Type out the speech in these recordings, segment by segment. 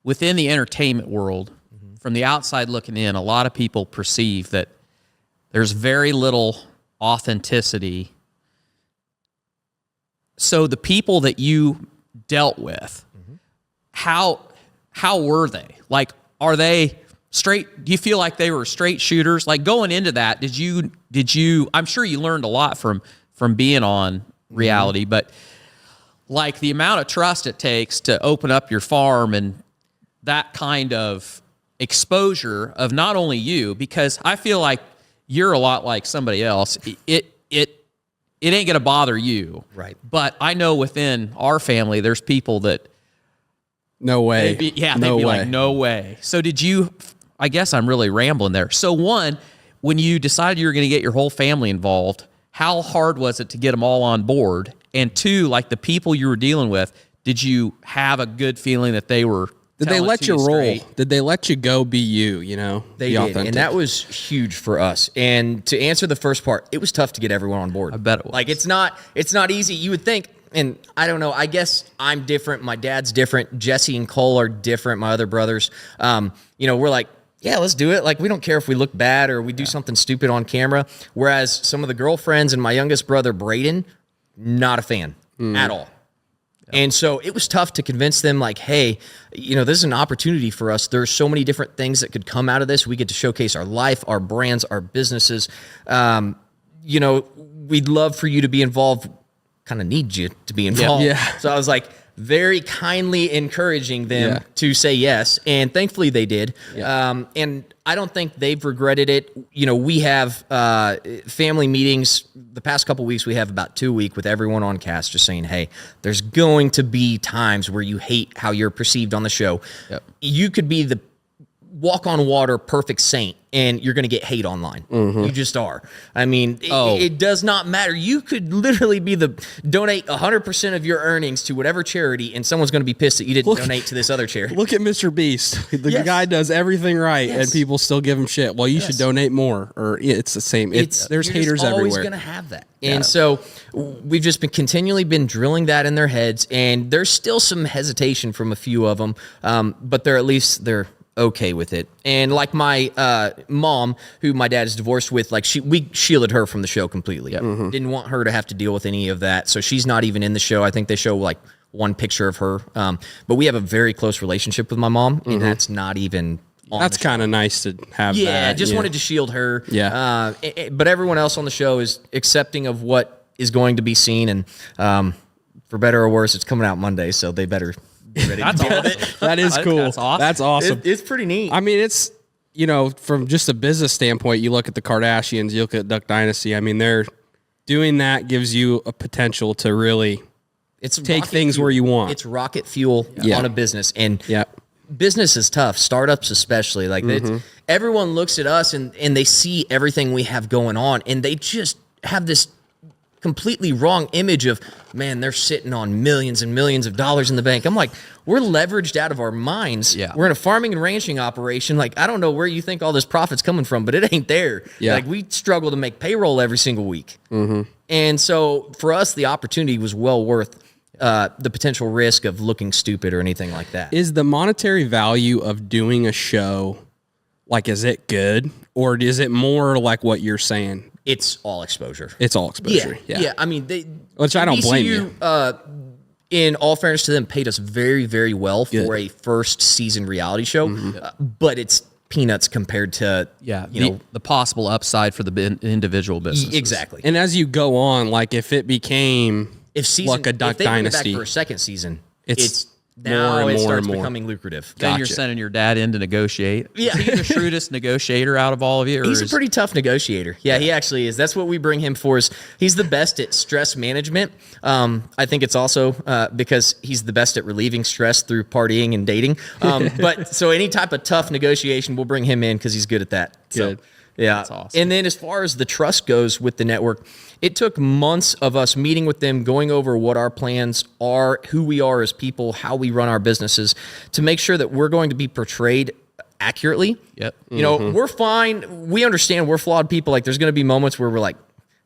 within the entertainment world, from the outside looking in, a lot of people perceive that there's very little authenticity. So the people that you dealt with, how were they? Like, are they straight? Do you feel like they were straight shooters? Like, going into that, did you, I'm sure you learned a lot from being on reality, but like the amount of trust it takes to open up your farm and that kind of exposure of not only you, because I feel like you're a lot like somebody else. It ain't going to bother you. Right. But I know within our family, there's people that, no way. they'd be like, no way. So did you, I guess I'm really rambling there. So one, when you decided you were going to get your whole family involved, how hard was it to get them all on board? And two, like the people you were dealing with, did you have a good feeling that they were Did they let you roll? straight? Did they let you go be you, you know? They be did, authentic? and that was huge for us. And to answer the first part, it was tough to get everyone on board. I bet it was. Like, it's not easy. You would think, and I don't know, I guess I'm different. My dad's different. Jesse and Cole are different, my other brothers. We're like, yeah, let's do it. Like, we don't care if we look bad or we do something stupid on camera. Whereas some of the girlfriends and my youngest brother, Braden, not a fan at all. And so it was tough to convince them, like, hey, this is an opportunity for us. There's so many different things that could come out of this. We get to showcase our life, our brands, our businesses. We'd love for you to be involved, kind of need you to be involved. Yeah. So I was like, very kindly encouraging them to say yes. And thankfully they did. Yeah. And I don't think they've regretted it. We have family meetings. The past couple weeks, we have about 2 a week with everyone on cast just saying, hey, there's going to be times where you hate how you're perceived on the show. Yep. You could be the walk on water perfect saint and you're going to get hate online. You just are. I mean, it does not matter. You could literally donate 100% of your earnings to whatever charity and someone's going to be pissed that you didn't donate to this other charity. Look at Mr. Beast. The guy does everything right, and people still give him shit. Well, you should donate more, or it's the same. There's haters everywhere. Always going to have that. And so we've just continually been drilling that in their heads, and there's still some hesitation from a few of them, but they're okay with it. And like my mom, who my dad is divorced with, like we shielded her from the show completely. Didn't want her to have to deal with any of that. So she's not even in the show. I think they show like one picture of her. But we have a very close relationship with my mom, and that's not even on That's kind of nice to have. Yeah, just wanted to shield her. Yeah. But everyone else on the show is accepting of what is going to be seen, and for better or worse, it's coming out Monday, so they better be ready to deal with it. That is cool. That's awesome. That's awesome. It's pretty neat. I mean, it's, from just a business standpoint, you look at the Kardashians, you look at Duck Dynasty. I mean, they're doing that gives you a potential to really take things where you want. It's rocket fuel on a business, and business is tough. Startups especially, like everyone looks at us and they see everything we have going on, and they just have this completely wrong image of, man, they're sitting on millions and millions of dollars in the bank. I'm like, we're leveraged out of our minds. Yeah. We're in a farming and ranching operation. Like, I don't know where you think all this profit's coming from, but it ain't there. Yeah. Like, we struggle to make payroll every single week. And so for us, the opportunity was well worth the potential risk of looking stupid or anything like that. Is the monetary value of doing a show, like, is it good? Or is it more like what you're saying? It's all exposure. It's all exposure. Yeah. I mean, which I don't blame you. In all fairness to them, paid us very, very well for a first season reality show, but it's peanuts compared to the possible upside for the individual business. Exactly. And as you go on, like if it became like a Duck if they bring it Dynasty back for a second season, it's now more and it more starts and more becoming lucrative. Then you're Gotcha. sending your dad in to negotiate. Yeah. Is he the shrewdest negotiator out of all of you? Or He's a pretty tough negotiator. Yeah, he actually is. That's what we bring him for. Is he's the best at stress management. I think it's also because he's the best at relieving stress through partying and dating. But so any type of tough negotiation, we'll bring him in because he's good at that. Good. So, yeah. That's awesome. And then as far as the trust goes with the network, it took months of us meeting with them, going over what our plans are, who we are as people, how we run our businesses, to make sure that we're going to be portrayed accurately. Yep. You know, we're fine. We understand we're flawed people. Like, there's going to be moments where we're like,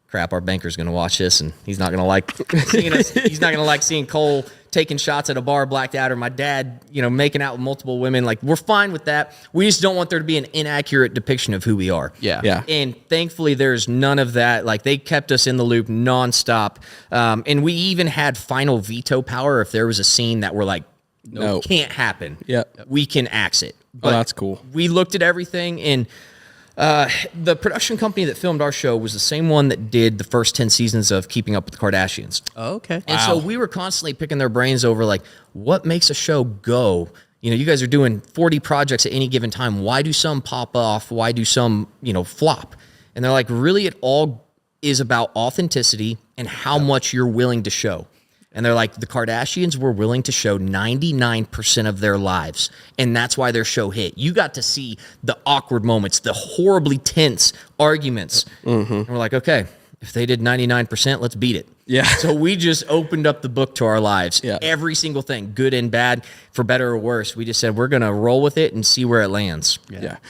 crap, our banker's going to watch this and he's not going to like seeing us. He's not going to like seeing Cole taking shots at a bar, blacked out, or my dad, making out with multiple women. Like, we're fine with that. We just don't want there to be an inaccurate depiction of who we are. Yeah. And thankfully, there's none of that. Like, they kept us in the loop nonstop. And we even had final veto power if there was a scene that we're like, no, can't happen. Yep. We can axe it. Oh, that's cool. We looked at everything, and the production company that filmed our show was the same one that did the first 10 seasons of Keeping Up with the Kardashians. Oh, okay. And so we were constantly picking their brains over, like, what makes a show go? You guys are doing 40 projects at any given time. Why do some pop off? Why do some, flop? And they're like, really, it all is about authenticity and how much you're willing to show. And they're like, the Kardashians were willing to show 99% of their lives. And that's why their show hit. You got to see the awkward moments, the horribly tense arguments. And we're like, okay, if they did 99%, let's beat it. Yeah. So we just opened up the book to our lives. Yeah. Every single thing, good and bad, for better or worse. We just said, we're going to roll with it and see where it lands. Yeah.